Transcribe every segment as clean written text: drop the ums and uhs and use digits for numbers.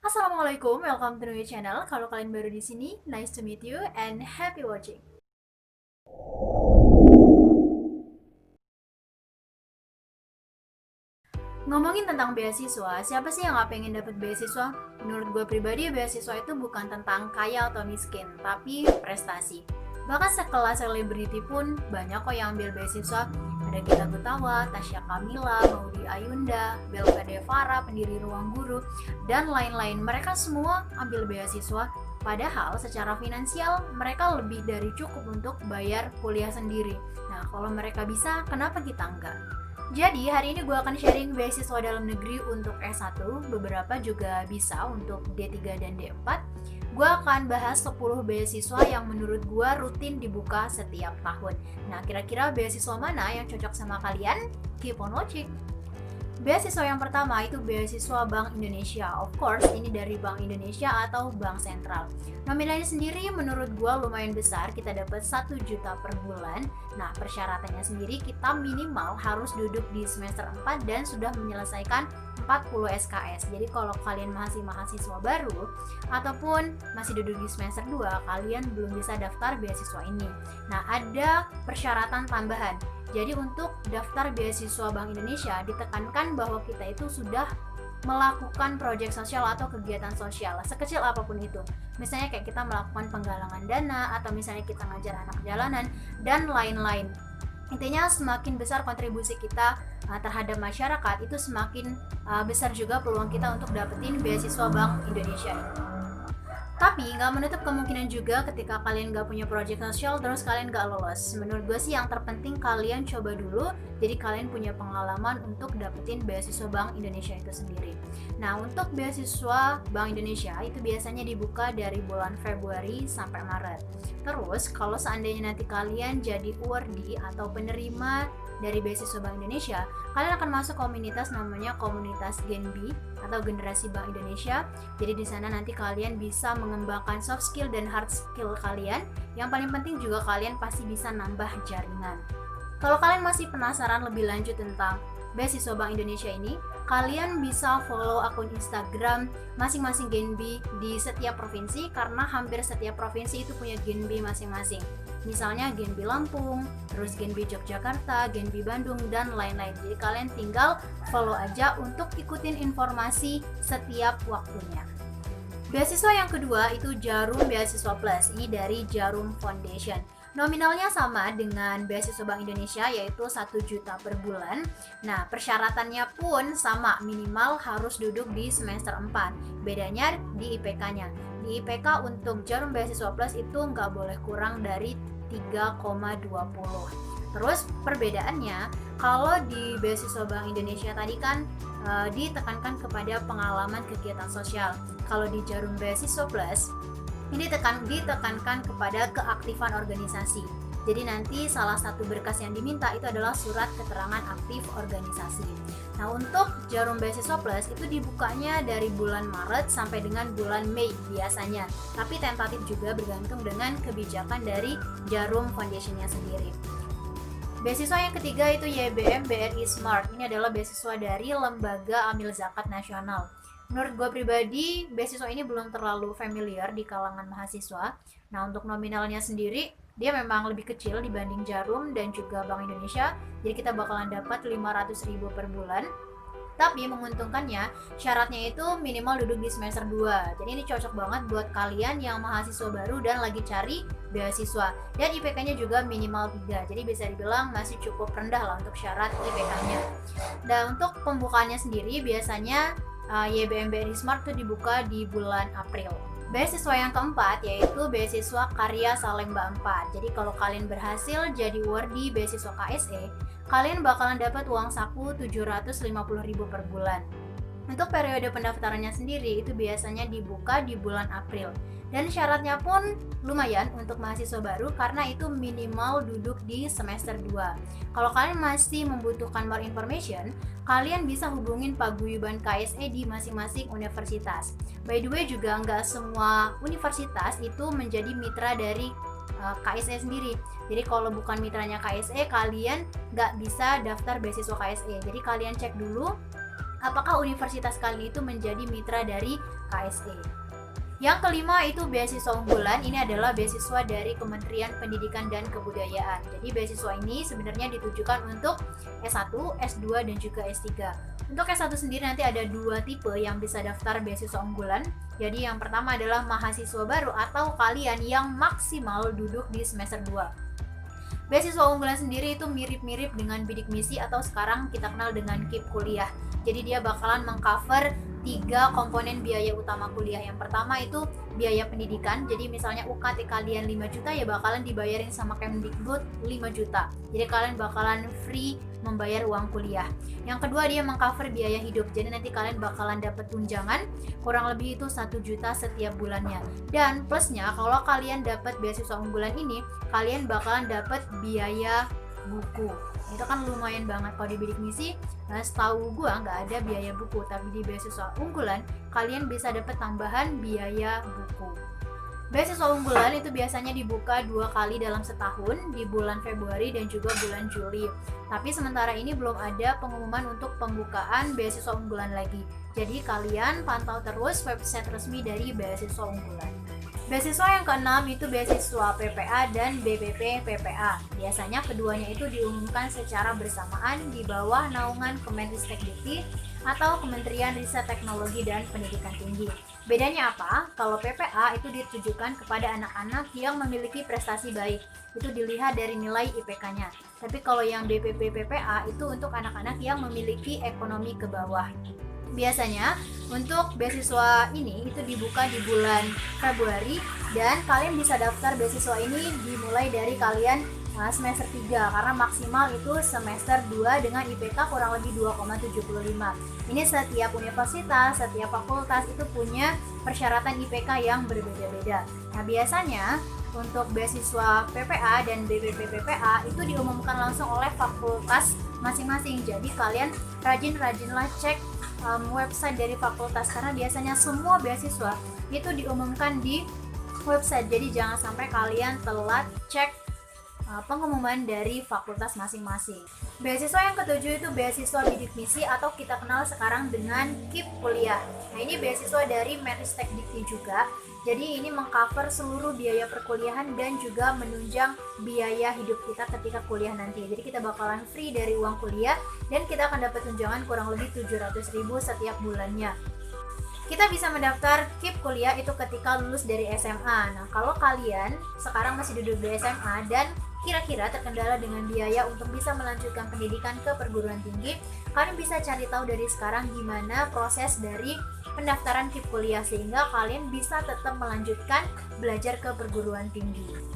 Assalamualaikum, welcome to my channel. Kalau kalian baru di sini, nice to meet you and happy watching. Ngomongin tentang beasiswa, siapa sih yang gak pengen dapet beasiswa? Menurut gue pribadi, beasiswa itu bukan tentang kaya atau miskin, tapi prestasi. Bahkan sekelas selebriti pun banyak kok yang ambil beasiswa. Ada Gita Gutawa, Tasya Kamila, Maudy Ayunda, Belka Devara, pendiri Ruang Guru, dan lain-lain. Mereka semua ambil beasiswa, padahal secara finansial mereka lebih dari cukup untuk bayar kuliah sendiri. Nah, kalau mereka bisa, kenapa kita enggak? Jadi hari ini gue akan sharing beasiswa dalam negeri untuk S1, beberapa juga bisa untuk D3 dan D4. Gue akan bahas 10 beasiswa yang menurut gue rutin dibuka setiap tahun. Nah, kira-kira beasiswa mana yang cocok sama kalian? Keep on watching! Beasiswa yang pertama itu beasiswa Bank Indonesia. Of course, ini dari Bank Indonesia atau Bank Sentral. Nominalnya sendiri menurut gue lumayan besar, kita dapat 1 juta per bulan. Nah, persyaratannya sendiri kita minimal harus duduk di semester 4 dan sudah menyelesaikan 40 SKS. Jadi kalau kalian masih mahasiswa baru ataupun masih duduk di semester 2, kalian belum bisa daftar beasiswa ini. Nah, ada persyaratan tambahan. Jadi untuk daftar beasiswa Bank Indonesia ditekankan bahwa kita itu sudah melakukan proyek sosial atau kegiatan sosial sekecil apapun itu. Misalnya kayak kita melakukan penggalangan dana atau misalnya kita ngajar anak jalanan dan lain-lain. Intinya semakin besar kontribusi kita terhadap masyarakat, itu semakin besar juga peluang kita untuk dapetin beasiswa Bank Indonesia ini. Tapi nggak menutup kemungkinan juga ketika kalian nggak punya project sosial terus kalian nggak lolos. Menurut gue sih yang terpenting kalian coba dulu, jadi kalian punya pengalaman untuk dapetin beasiswa Bank Indonesia itu sendiri. Nah, untuk beasiswa Bank Indonesia itu biasanya dibuka dari bulan Februari sampai Maret. Terus kalau seandainya nanti kalian jadi awardee atau penerima dari beasiswa Bank Indonesia, kalian akan masuk komunitas namanya komunitas Genbi atau Generasi Bank Indonesia. Jadi di sana nanti kalian bisa mengembangkan soft skill dan hard skill kalian. Yang paling penting juga kalian pasti bisa nambah jaringan. Kalau kalian masih penasaran lebih lanjut tentang beasiswa Bank Indonesia ini, kalian bisa follow akun Instagram masing-masing Genbi di setiap provinsi karena hampir setiap provinsi itu punya Genbi masing-masing. Misalnya Genbi Lampung, terus Genbi Yogyakarta, Genbi Bandung, dan lain-lain. Jadi kalian tinggal follow aja untuk ikutin informasi setiap waktunya. Beasiswa yang kedua itu Jarum Beasiswa Plus. Ini dari Jarum Foundation. Nominalnya sama dengan beasiswa Bank Indonesia, yaitu 1 juta per bulan. Nah, persyaratannya pun sama, minimal harus duduk di semester 4. Bedanya di IPK-nya. Di IPK untuk Jarum Beasiswa Plus itu nggak boleh kurang dari 3,20. Terus perbedaannya, kalau di beasiswa Bank Indonesia tadi kan ditekankan kepada pengalaman kegiatan sosial. Kalau di Jarum Beasiswa Plus ini ditekankan kepada keaktifan organisasi. Jadi nanti salah satu berkas yang diminta itu adalah surat keterangan aktif organisasi. Nah, untuk Jarum Beasiswa Plus itu dibukanya dari bulan Maret sampai dengan bulan Mei biasanya. Tapi tentatif juga bergantung dengan kebijakan dari Jarum Foundation-nya sendiri. Beasiswa yang ketiga itu YBM BRI Smart. Ini adalah beasiswa dari Lembaga Amil Zakat Nasional. Menurut gue pribadi, beasiswa ini belum terlalu familiar di kalangan mahasiswa. Nah, untuk nominalnya sendiri, dia memang lebih kecil dibanding Jarum dan juga Bank Indonesia. Jadi kita bakalan dapat 500.000 per bulan. Tapi menguntungkannya, syaratnya itu minimal duduk di semester 2. Jadi ini cocok banget buat kalian yang mahasiswa baru dan lagi cari beasiswa. Dan IPK-nya juga minimal 3. Jadi bisa dibilang masih cukup rendah lah untuk syarat IPK-nya. Dan untuk pembukaannya sendiri biasanya YBM BRI Smart itu dibuka di bulan April. Beasiswa yang keempat yaitu beasiswa Karya Salemba 4. Jadi kalau kalian berhasil jadi awardee beasiswa KSE, kalian bakalan dapat uang saku 750.000 per bulan. Untuk periode pendaftarannya sendiri itu biasanya dibuka di bulan April. Dan syaratnya pun lumayan untuk mahasiswa baru karena itu minimal duduk di semester 2. Kalau kalian masih membutuhkan more information, kalian bisa hubungin paguyuban KSE di masing-masing universitas. By the way juga nggak semua universitas itu menjadi mitra dari KSE sendiri. Jadi kalau bukan mitranya KSE, kalian nggak bisa daftar beasiswa KSE. Jadi kalian cek dulu apakah universitas kalian itu menjadi mitra dari KSE. Yang kelima itu beasiswa unggulan. Ini adalah beasiswa dari Kementerian Pendidikan dan Kebudayaan. Jadi beasiswa ini sebenarnya ditujukan untuk S1, S2, dan juga S3. Untuk S1 sendiri nanti ada 2 tipe yang bisa daftar beasiswa unggulan. Jadi yang pertama adalah mahasiswa baru atau kalian yang maksimal duduk di semester 2. Beasiswa unggulan sendiri itu mirip-mirip dengan bidik misi atau sekarang kita kenal dengan KIP kuliah. Jadi dia bakalan mengcover 3 komponen biaya utama kuliah. Yang pertama itu biaya pendidikan. Jadi misalnya UKT kalian 5 juta ya bakalan dibayarin sama Kemdikbud 5 juta. Jadi kalian bakalan free membayar uang kuliah. Yang kedua dia mengcover biaya hidup. Jadi nanti kalian bakalan dapat tunjangan kurang lebih itu 1 juta setiap bulannya. Dan plusnya kalau kalian dapat beasiswa unggulan ini, kalian bakalan dapat biaya buku. Itu kan lumayan banget. Kalau di bidik misi, setahu gua nggak ada biaya buku, tapi di beasiswa unggulan kalian bisa dapat tambahan biaya buku. Beasiswa unggulan itu biasanya dibuka 2 kali dalam setahun, di bulan Februari dan juga bulan Juli. Tapi sementara ini belum ada pengumuman untuk pembukaan beasiswa unggulan lagi. Jadi kalian pantau terus website resmi dari beasiswa unggulan. Beasiswa yang keenam itu beasiswa PPA dan BPP PPA. Biasanya keduanya itu diumumkan secara bersamaan di bawah naungan Kemenristekdikti atau Kementerian Riset Teknologi dan Pendidikan Tinggi. Bedanya apa? Kalau PPA itu ditujukan kepada anak-anak yang memiliki prestasi baik. Itu dilihat dari nilai IPK-nya. Tapi kalau yang BPP PPA itu untuk anak-anak yang memiliki ekonomi ke bawah. Biasanya untuk beasiswa ini itu dibuka di bulan Februari dan kalian bisa daftar beasiswa ini dimulai dari kalian semester 3 karena maksimal itu semester 2 dengan IPK kurang lebih 2,75. Ini setiap universitas, setiap fakultas itu punya persyaratan IPK yang berbeda-beda. Nah, biasanya untuk beasiswa PPA dan BPP PPA itu diumumkan langsung oleh fakultas masing-masing. Jadi kalian rajin-rajinlah cek website dari fakultas karena biasanya semua beasiswa itu diumumkan di website. Jadi jangan sampai kalian telat cek pengumuman dari fakultas masing-masing. Beasiswa yang ketujuh itu beasiswa bidik misi atau kita kenal sekarang dengan KIP kuliah. Nah, ini beasiswa dari Menristekdikti juga. Jadi ini mengcover seluruh biaya perkuliahan dan juga menunjang biaya hidup kita ketika kuliah nanti. Jadi kita bakalan free dari uang kuliah dan kita akan dapat tunjangan kurang lebih 700.000 setiap bulannya. Kita bisa mendaftar KIP kuliah itu ketika lulus dari SMA. Nah, kalau kalian sekarang masih duduk di SMA dan kira-kira terkendala dengan biaya untuk bisa melanjutkan pendidikan ke perguruan tinggi, kalian bisa cari tahu dari sekarang gimana proses dari pendaftaran KIP kuliah sehingga kalian bisa tetap melanjutkan belajar ke perguruan tinggi.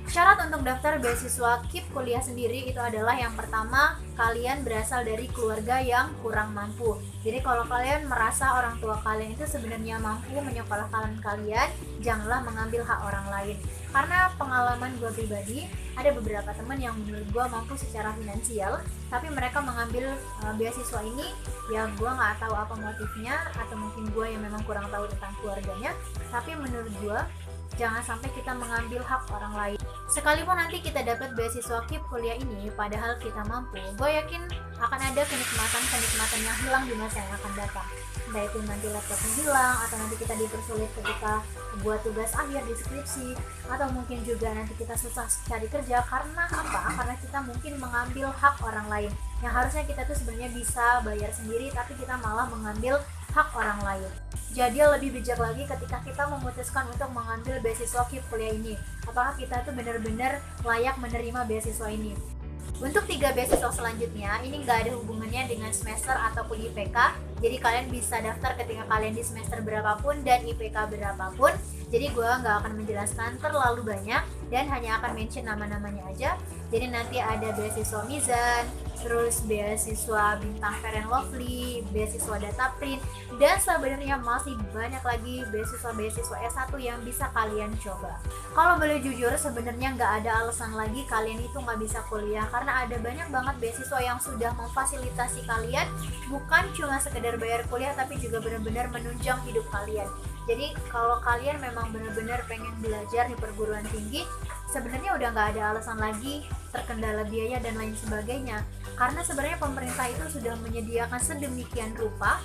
Syarat untuk daftar beasiswa KIP kuliah sendiri itu adalah yang pertama, kalian berasal dari keluarga yang kurang mampu. Jadi kalau kalian merasa orang tua kalian itu sebenarnya mampu menyekolahkan kalian, janganlah mengambil hak orang lain. Karena pengalaman gue pribadi, ada beberapa teman yang menurut gue mampu secara finansial, tapi mereka mengambil beasiswa ini, ya gue nggak tahu apa motifnya, atau mungkin gue yang memang kurang tahu tentang keluarganya. Tapi menurut gue, jangan sampai kita mengambil hak orang lain. Sekalipun nanti kita dapat beasiswa KIP kuliah ini, padahal kita mampu, gue yakin akan ada kenikmatan-kenikmatan yang hilang di masa yang akan datang. Entah itu nanti laptopnya hilang, atau nanti kita dipersulit ketika buat tugas akhir di skripsi, atau mungkin juga nanti kita susah cari kerja. Karena apa? Karena kita mungkin mengambil hak orang lain yang harusnya kita tuh sebenarnya bisa bayar sendiri, tapi kita malah mengambil hak orang lain. Jadi lebih bijak lagi ketika kita memutuskan untuk mengambil beasiswa KIP kuliah ini. Apakah kita tuh benar-benar layak menerima beasiswa ini? Untuk 3 beasiswa selanjutnya, ini nggak ada hubungannya dengan semester ataupun IPK. Jadi kalian bisa daftar ketika kalian di semester berapapun dan IPK berapapun. Jadi gue nggak akan menjelaskan terlalu banyak dan hanya akan mention nama-namanya aja. Jadi nanti ada beasiswa Mizan, terus beasiswa Bintang Fair and Lovely, beasiswa Dataprint, dan sebenarnya masih banyak lagi beasiswa-beasiswa S1 yang bisa kalian coba. Kalau boleh jujur, sebenarnya nggak ada alasan lagi kalian itu nggak bisa kuliah, karena ada banyak banget beasiswa yang sudah memfasilitasi kalian, bukan cuma sekedar bayar kuliah, tapi juga benar-benar menunjang hidup kalian. Jadi kalau kalian memang benar-benar pengen belajar di perguruan tinggi, sebenarnya udah nggak ada alasan lagi terkendala biaya dan lain sebagainya, karena sebenarnya pemerintah itu sudah menyediakan sedemikian rupa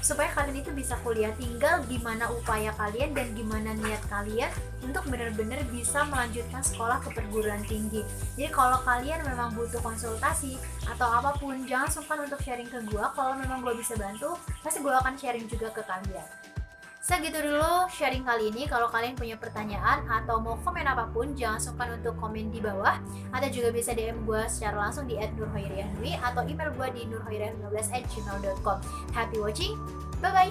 supaya kalian itu bisa kuliah. Tinggal gimana upaya kalian dan gimana niat kalian untuk benar-benar bisa melanjutkan sekolah ke perguruan tinggi. Jadi kalau kalian memang butuh konsultasi atau apapun, jangan sungkan untuk sharing ke gue. Kalau memang gue bisa bantu, pasti gue akan sharing juga ke kalian. Segitu dulu sharing kali ini. Kalau kalian punya pertanyaan atau mau komen apapun, jangan sungkan untuk komen di bawah, atau juga bisa DM gue secara langsung di @nurhoiriahnwi atau email gue di nurhoiriah15@gmail.com. Happy watching, bye bye.